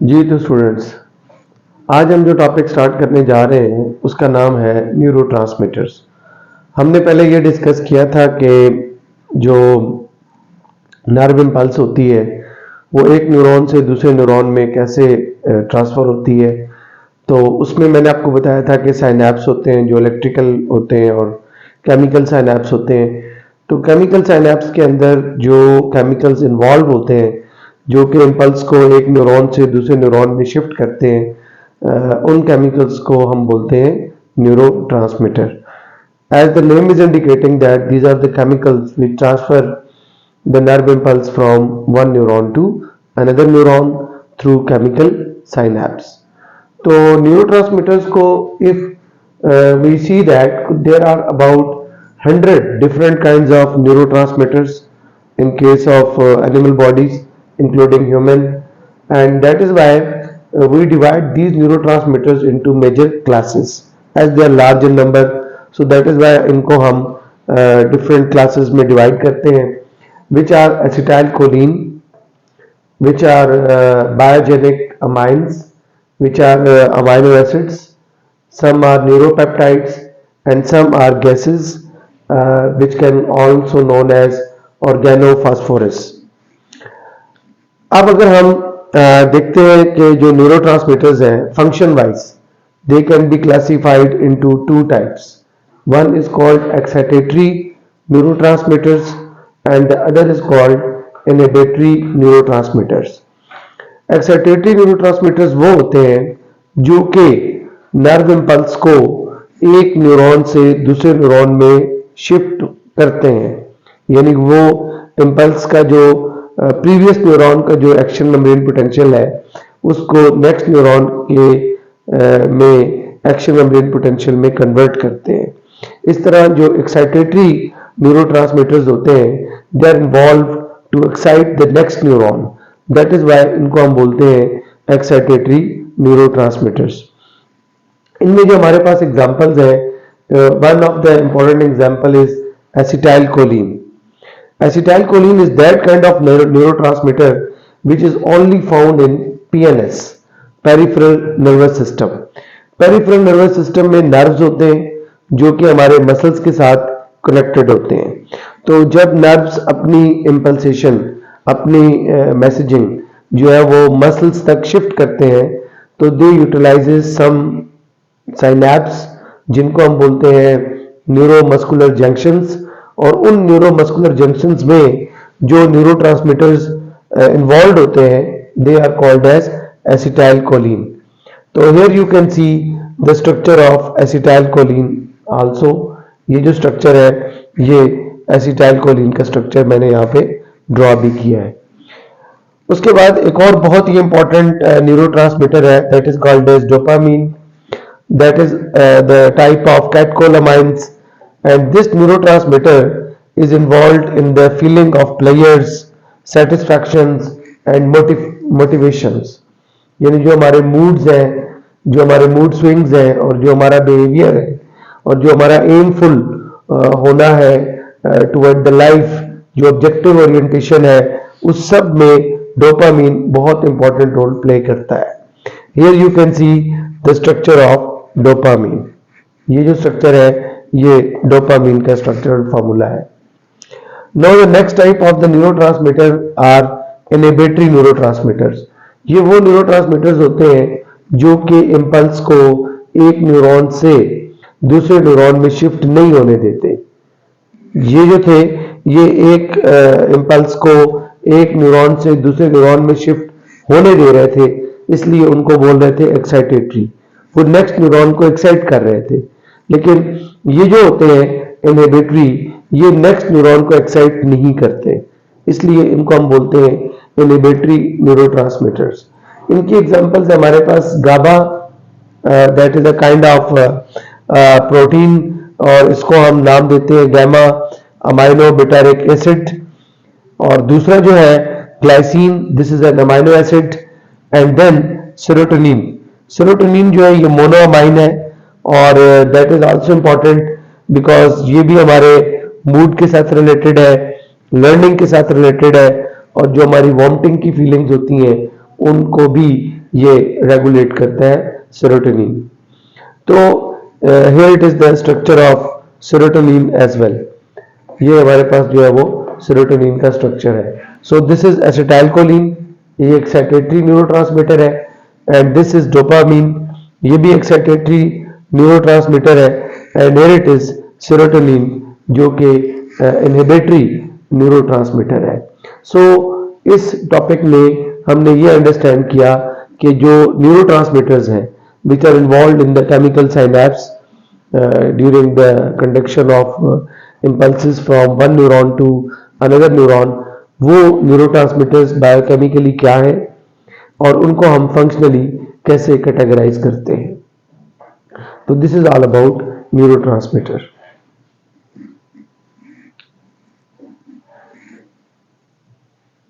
जी तो स्टूडेंट्स, आज हम जो टॉपिक स्टार्ट करने जा रहे हैं उसका नाम है न्यूरोट्रांसमीटर्स। हमने पहले ये डिस्कस किया था कि जो नर्व इम्पल्स होती है वो एक न्यूरॉन से दूसरे न्यूरॉन में कैसे ट्रांसफ़र होती है। तो उसमें मैंने आपको बताया था कि साइनैप्स होते हैं जो इलेक्ट्रिकल होते हैं और केमिकल साइनैप्स होते हैं। तो केमिकल साइनैप्स के अंदर जो केमिकल्स इन्वॉल्व होते हैं जो कि इम्पल्स को एक न्यूरॉन से दूसरे न्यूरॉन में शिफ्ट करते हैं, उन केमिकल्स को हम बोलते हैं neurotransmitter. As the name is indicating that these are the chemicals which transfer the nerve impulse from one neuron to another neuron through chemical synapse. तो neurotransmitters को if we see that there are about 100 different kinds of neurotransmitters in case of animal bodies including human, and that is why we divide these neurotransmitters into major classes as they are large in number. So that is why इनको हम different classes में divide करते हैं, which are acetylcholine, which are biogenic amines, which are amino acids, some are neuropeptides, and some are gases, which can also known as organophosphorus. अब अगर हम देखते हैं कि जो न्यूरोट्रांसमीटर्स हैं function wise they can be classified into two types. One is called excitatory neurotransmitters and the other is called inhibitory neurotransmitters. Excitatory neurotransmitters वो होते हैं जो कि नर्व इम्पल्स को एक न्यूरॉन से दूसरे न्यूरॉन में शिफ्ट करते हैं, यानी वो इम्पल्स का जो प्रीवियस न्यूरॉन का जो एक्शन मेम्ब्रेन पोटेंशियल है उसको नेक्स्ट न्यूरॉन के में एक्शन मेम्ब्रेन पोटेंशियल में कन्वर्ट करते हैं. इस तरह जो एक्साइटेटरी न्यूरोट्रांसमीटर्स होते हैं they are involve to excite the next neuron. That is why इनको हम बोलते हैं एक्साइटेटरी न्यूरोट्रांसमीटर्स. इनमें जो हमारे पास एग्जांपल्स है, one of the important example is acetylcholine. Acetylcholine is that kind of neurotransmitter which is only found in PNS, peripheral nervous system. Peripheral nervous system में नर्व्स होते हैं जो कि हमारे मसल्स के साथ कनेक्टेड होते हैं. तो जब नर्व्स अपनी इम्पल्सेशन, अपनी मैसेजिंग जो है वो मसल्स तक शिफ्ट करते हैं तो दे यूटिलाइजेस सम साइनैप्स जिनको हम बोलते हैं न्यूरोमस्कुलर जंक्शंस, और उन न्यूरोमस्कुलर जंक्शंस में जो न्यूरोट्रांसमीटर्स इन्वॉल्व होते हैं they are called as acetylcholine. तो here you can see the structure of acetylcholine also. ये जो स्ट्रक्चर है ये एसिटाइलकोलिन का स्ट्रक्चर मैंने यहाँ पे ड्रॉ भी किया है. उसके बाद एक और बहुत ही इंपॉर्टेंट न्यूरोट्रांसमीटर है that is called as dopamine. That is the type of catecholamines. And this neurotransmitter is involved in the feeling of pleasures, satisfactions and motivations. यानी जो हमारे moods हैं, जो हमारे mood swings हैं और जो हमारा behavior है और जो हमारा aimful होना है toward the life, जो objective orientation है, उस सब में dopamine बहुत important role play करता है. Here you can see the structure of dopamine. ये जो structure है ये डोपामीन का स्ट्रक्चरल फॉर्मूला है. Now the next type of the neurotransmitter are inhibitory neurotransmitters. ये वो न्यूरोट्रांसमीटर्स होते हैं जो कि इम्पल्स को एक न्यूरॉन से दूसरे न्यूरॉन में शिफ्ट नहीं होने देते. ये जो थे ये एक इम्पल्स को एक न्यूरॉन से दूसरे न्यूरॉन में शिफ्ट होने दे रहे थे, इसलिए उनको बोल रहे थे एक्साइटेटरी. वो नेक्स्ट न्यूरॉन को एक्साइट कर रहे थे. लेकिन ये जो होते हैं इनहिबिटरी ये नेक्स्ट न्यूरॉन को एक्साइट नहीं करते, इसलिए इनको हम बोलते हैं इनहिबिटरी न्यूरोट्रांसमीटर्स. इनकी एग्जांपल्स हमारे पास GABA, that is a kind of protein, और इसको हम नाम देते हैं गैमा अमाइनो बिटारिक एसिड. और दूसरा जो है glycine, this is an amino acid. And then serotonin. Serotonin जो है ये मोनोअमाइन है और that is also important because ये भी हमारे मूड के साथ रिलेटेड है, लर्निंग के साथ रिलेटेड है, और जो हमारी वॉमिटिंग की फीलिंग्स होती हैं उनको भी ये रेगुलेट करता है सेरोटोनिन। तो here it is the structure of serotonin as well. ये हमारे पास जो है वो सेरोटोनिन का स्ट्रक्चर है। सो दिस इज एसिटाइलकोलिन, ये एक सेक्रेटरी न्यूरोट्रांसमीटर है, एंड दिस इज डोपामीन, ये भी एक सेक्रेटरी न्यूरोट्रांसमीटर है, and here it is serotonin जो कि इनहिबिटरी न्यूरोट्रांसमीटर है। सो इस टॉपिक में हमने ये अंडरस्टैंड किया कि जो न्यूरोट्रांसमीटर्स हैं which are involved in the chemical synapse during the conduction of impulses from one neuron to another neuron, वो न्यूरोट्रांसमीटर्स बायोकेमिकली क्या है और उनको हम फंक्शनली कैसे कैटेगराइज करते हैं। तो this is all about neurotransmitter.